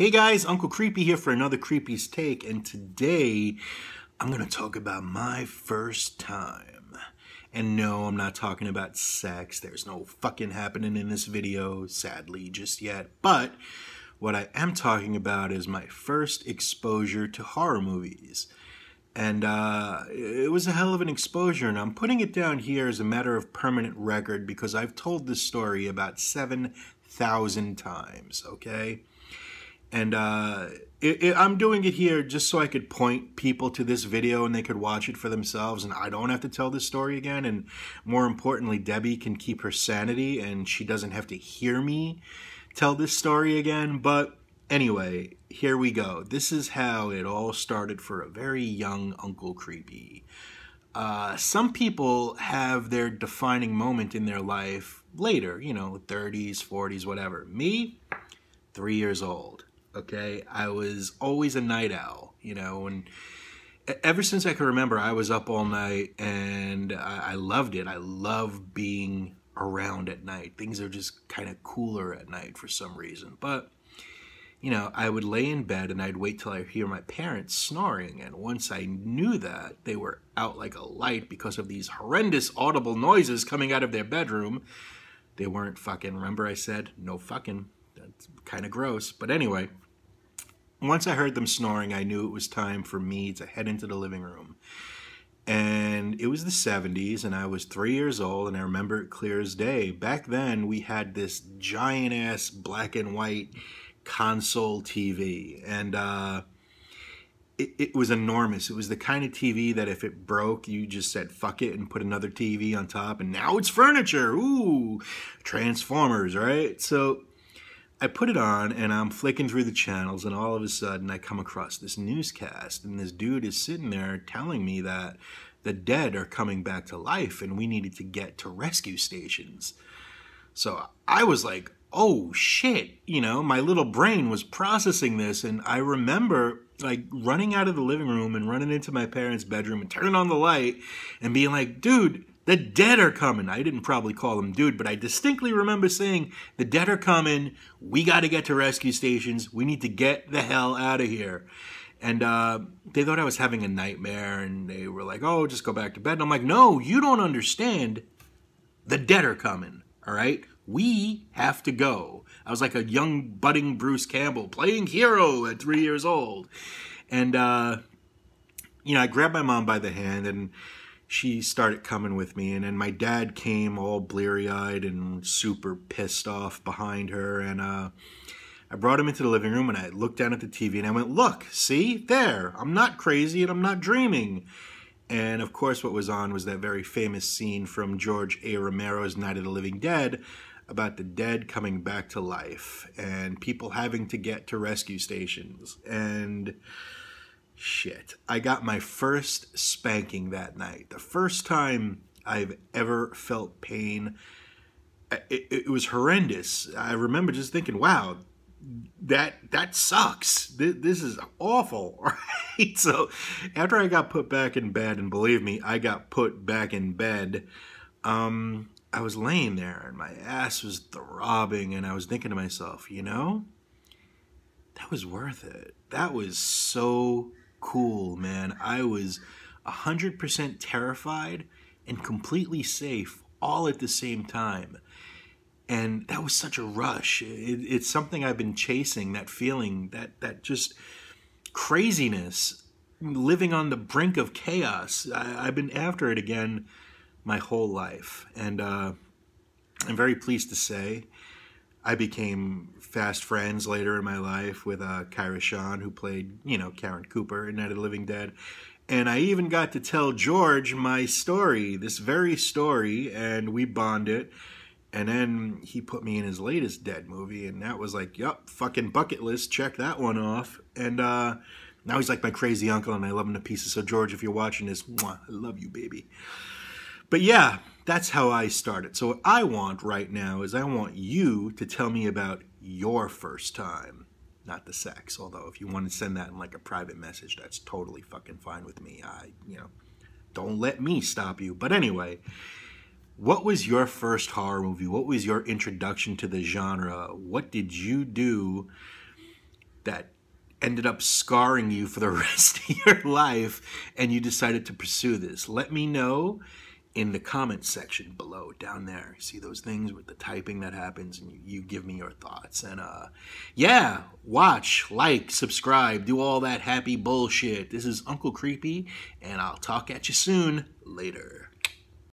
Hey guys, Uncle Creepy here for another Creepy's Take, and today I'm going to talk about my first time. And no, I'm not talking about sex. There's no fucking happening in this video, sadly, just yet. But what I am talking about is my first exposure to horror movies. And it was a hell of an exposure, and I'm putting it down here as a matter of permanent record because I've told this story about 7,000 times, okay? And I'm doing it here just so I could point people to this video and they could watch it for themselves, and I don't have to tell this story again. And more importantly, Debbie can keep her sanity and she doesn't have to hear me tell this story again. But anyway, here we go. This is how it all started for a very young Uncle Creepy. Some people have their defining moment in their life later, you know, 30s, 40s, whatever. Me, 3 years old. Okay, I was always a night owl, you know, and ever since I can remember, I was up all night, and I loved it. I love being around at night. Things are just kind of cooler at night for some reason. But, you know, I would lay in bed, and I'd wait till I hear my parents snoring, and once I knew that they were out like a light because of these horrendous audible noises coming out of their bedroom, they weren't fucking, remember I said, no fucking. That's kind of gross. But anyway, once I heard them snoring, I knew it was time for me to head into the living room. And it was the 70s, and I was 3 years old, and I remember it clear as day. Back then, we had this giant-ass black and white console TV. And it was enormous. It was the kind of TV that if it broke, you just said, fuck it, and put another TV on top. And now it's furniture. Ooh, Transformers, right? So I put it on, and I'm flicking through the channels, and all of a sudden I come across this newscast, and this dude is sitting there telling me that the dead are coming back to life, and we needed to get to rescue stations. So I was like, oh shit, you know, my little brain was processing this, and I remember like running out of the living room and running into my parents' bedroom and turning on the light and being like, dude, the dead are coming. I didn't probably call them dude, but I distinctly remember saying, the dead are coming. We got to get to rescue stations. We need to get the hell out of here. And they thought I was having a nightmare, and they were like, oh, just go back to bed. And I'm like, no, you don't understand. The dead are coming, all right? We have to go. I was like a young, budding Bruce Campbell playing hero at 3 years old. And, you know, I grabbed my mom by the hand, and she started coming with me, and then my dad came all bleary-eyed and super pissed off behind her, and I brought him into the living room, and I looked down at the TV, and I went, look, see, there, I'm not crazy, and I'm not dreaming. And of course what was on was that very famous scene from George A. Romero's Night of the Living Dead about the dead coming back to life, and people having to get to rescue stations, and shit. I got my first spanking that night. The first time I've ever felt pain. It was horrendous. I remember just thinking, wow, that sucks. This is awful, right? So after I got put back in bed, and believe me, I got put back in bed, I was laying there and my ass was throbbing, and I was thinking to myself, you know, that was worth it. That was so cool, man. I was 100% terrified and completely safe all at the same time. And that was such a rush. It's something I've been chasing, that feeling, that just craziness, living on the brink of chaos. I've been after it again my whole life. And I'm very pleased to say I became fast friends later in my life with Kyra Shawn, who played, you know, Karen Cooper in Night of the Living Dead. And I even got to tell George my story, this very story, and we bonded. And then he put me in his latest Dead movie, and that was like, yup, fucking bucket list, check that one off. And now he's like my crazy uncle, and I love him to pieces. So George, if you're watching this, mwah, I love you, baby. But yeah, that's how I started. So what I want right now is I want you to tell me about your first time. Not the sex, although if you want to send that in like a private message, that's totally fucking fine with me. You know, don't let me stop you. But anyway, what was your first horror movie? What was your introduction to the genre? What did you do that ended up scarring you for the rest of your life and you decided to pursue this? Let me know in the comment section below, down there. See those things with the typing that happens, and you give me your thoughts. And yeah, watch, like, subscribe, do all that happy bullshit. This is Uncle Creepy, and I'll talk at you soon. Later.